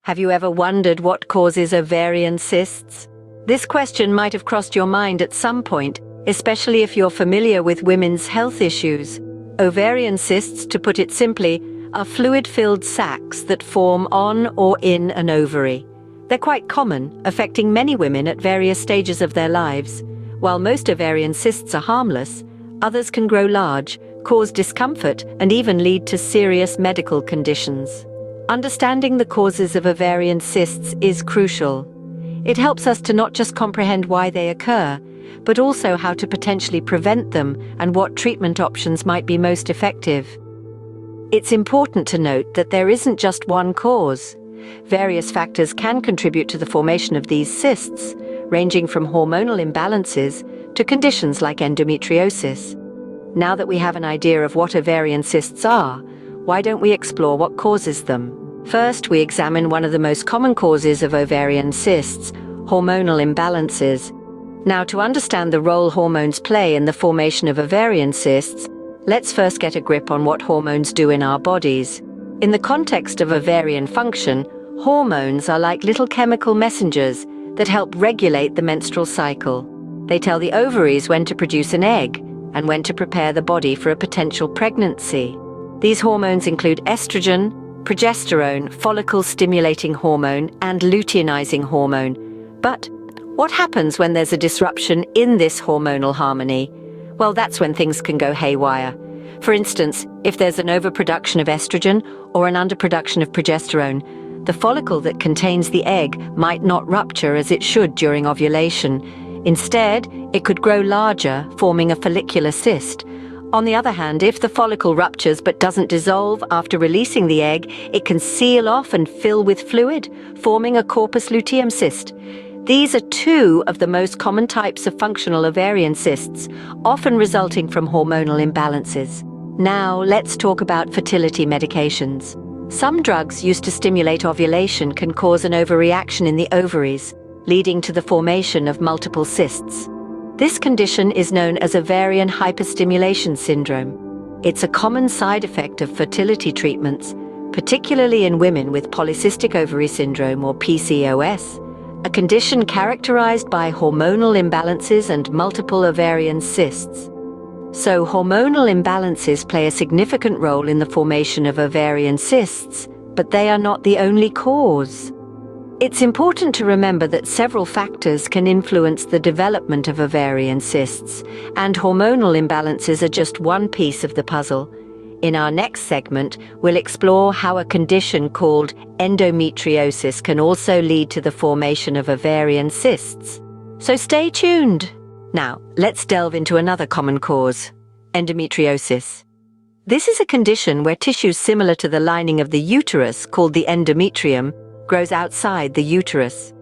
Have you ever wondered what causes ovarian cysts? This question might have crossed your mind at some point, especially if you're familiar with women's health issues. Ovarian cysts, to put it simply, are fluid-filled sacs that form on or in an ovary. They're quite common, affecting many women at various stages of their lives. While most ovarian cysts are harmless, others can grow large, cause discomfort, and even lead to serious medical conditions. Understanding the causes of ovarian cysts is crucial. It helps us to not just comprehend why they occur, but also how to potentially prevent them and what treatment options might be most effective. It's important to note that there isn't just one cause. Various factors can contribute to the formation of these cysts, ranging from hormonal imbalances to conditions like endometriosis. Now that we have an idea of what ovarian cysts are, why don't we explore what causes them? First, we examine one of the most common causes of ovarian cysts, hormonal imbalances. Now, to understand the role hormones play in the formation of ovarian cysts, let's first get a grip on what hormones do in our bodies. In the context of ovarian function, hormones are like little chemical messengers that help regulate the menstrual cycle. They tell the ovaries when to produce an egg and when to prepare the body for a potential pregnancy. These hormones include estrogen, progesterone, follicle-stimulating hormone, and luteinizing hormone. But what happens when there's a disruption in this hormonal harmony? Well, that's when things can go haywire. For instance, if there's an overproduction of estrogen or an underproduction of progesterone, the follicle that contains the egg might not rupture as it should during ovulation. Instead, it could grow larger, forming a follicular cyst. On the other hand, if the follicle ruptures but doesn't dissolve after releasing the egg, it can seal off and fill with fluid, forming a corpus luteum cyst. These are two of the most common types of functional ovarian cysts, often resulting from hormonal imbalances. Now, let's talk about fertility medications. Some drugs used to stimulate ovulation can cause an overreaction in the ovaries, leading to the formation of multiple cysts. This condition is known as ovarian hyperstimulation syndrome. It's a common side effect of fertility treatments, particularly in women with polycystic ovary syndrome or PCOS, a condition characterized by hormonal imbalances and multiple ovarian cysts. So hormonal imbalances play a significant role in the formation of ovarian cysts, but they are not the only cause. It's important to remember that several factors can influence the development of ovarian cysts, and hormonal imbalances are just one piece of the puzzle. In our next segment, we'll explore how a condition called endometriosis can also lead to the formation of ovarian cysts. So stay tuned! Now, let's delve into another common cause, endometriosis. This is a condition where tissues similar to the lining of the uterus, called the endometrium, grows outside the uterus.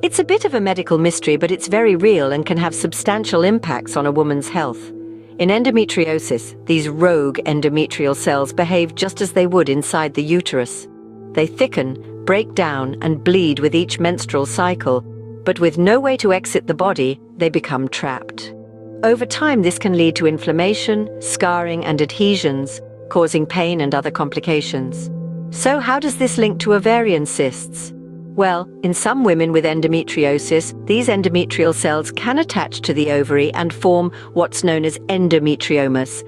It's a bit of a medical mystery, but it's very real and can have substantial impacts on a woman's health. In endometriosis, these rogue endometrial cells behave just as they would inside the uterus. They thicken, break down, and bleed with each menstrual cycle, but with no way to exit the body, they become trapped. Over time, this can lead to inflammation, scarring, and adhesions, causing pain and other complications. So how does this link to ovarian cysts? Well, in some women with endometriosis, these endometrial cells can attach to the ovary and form what's known as endometriomas,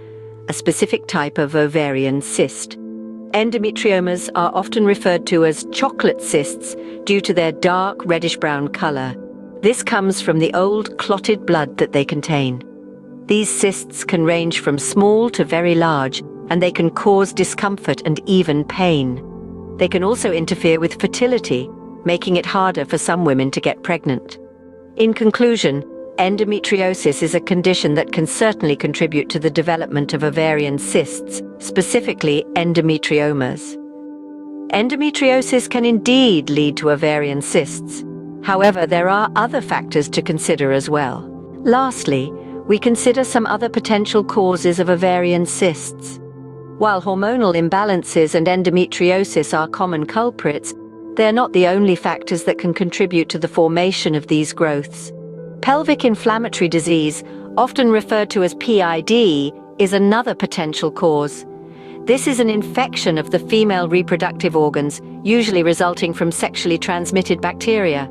a specific type of ovarian cyst. Endometriomas are often referred to as chocolate cysts due to their dark reddish-brown color. This comes from the old clotted blood that they contain. These cysts can range from small to very large, and they can cause discomfort and even pain. They can also interfere with fertility, making it harder for some women to get pregnant. In conclusion, endometriosis is a condition that can certainly contribute to the development of ovarian cysts, specifically endometriomas. Endometriosis can indeed lead to ovarian cysts. However, there are other factors to consider as well. Lastly, we consider some other potential causes of ovarian cysts. While hormonal imbalances and endometriosis are common culprits, they're not the only factors that can contribute to the formation of these growths. Pelvic inflammatory disease, often referred to as PID, is another potential cause. This is an infection of the female reproductive organs, usually resulting from sexually transmitted bacteria.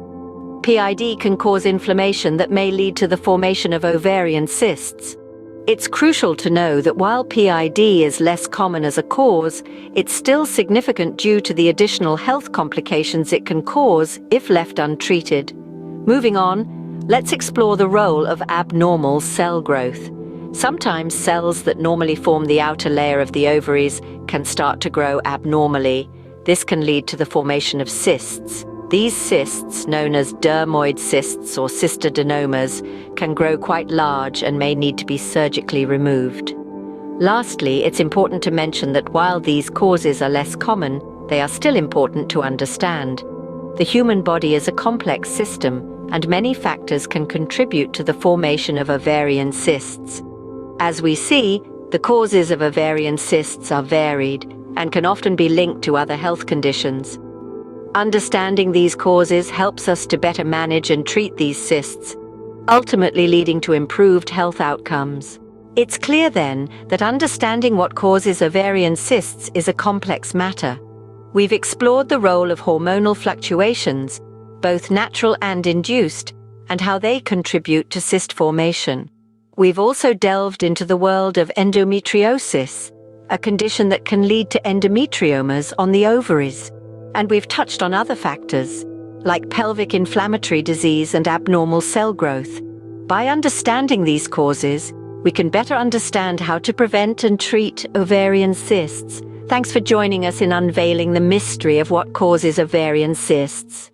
PID can cause inflammation that may lead to the formation of ovarian cysts. It's crucial to know that while PID is less common as a cause, it's still significant due to the additional health complications it can cause if left untreated. Moving on, let's explore the role of abnormal cell growth. Sometimes cells that normally form the outer layer of the ovaries can start to grow abnormally. This can lead to the formation of cysts. These cysts, known as dermoid cysts or cystadenomas, can grow quite large and may need to be surgically removed. Lastly, it's important to mention that while these causes are less common, they are still important to understand. The human body is a complex system, and many factors can contribute to the formation of ovarian cysts. As we see, the causes of ovarian cysts are varied and can often be linked to other health conditions. Understanding these causes helps us to better manage and treat these cysts, ultimately leading to improved health outcomes. It's clear then that understanding what causes ovarian cysts is a complex matter. We've explored the role of hormonal fluctuations, both natural and induced, and how they contribute to cyst formation. We've also delved into the world of endometriosis, a condition that can lead to endometriomas on the ovaries. And we've touched on other factors, like pelvic inflammatory disease and abnormal cell growth. By understanding these causes, we can better understand how to prevent and treat ovarian cysts. Thanks for joining us in unveiling the mystery of what causes ovarian cysts.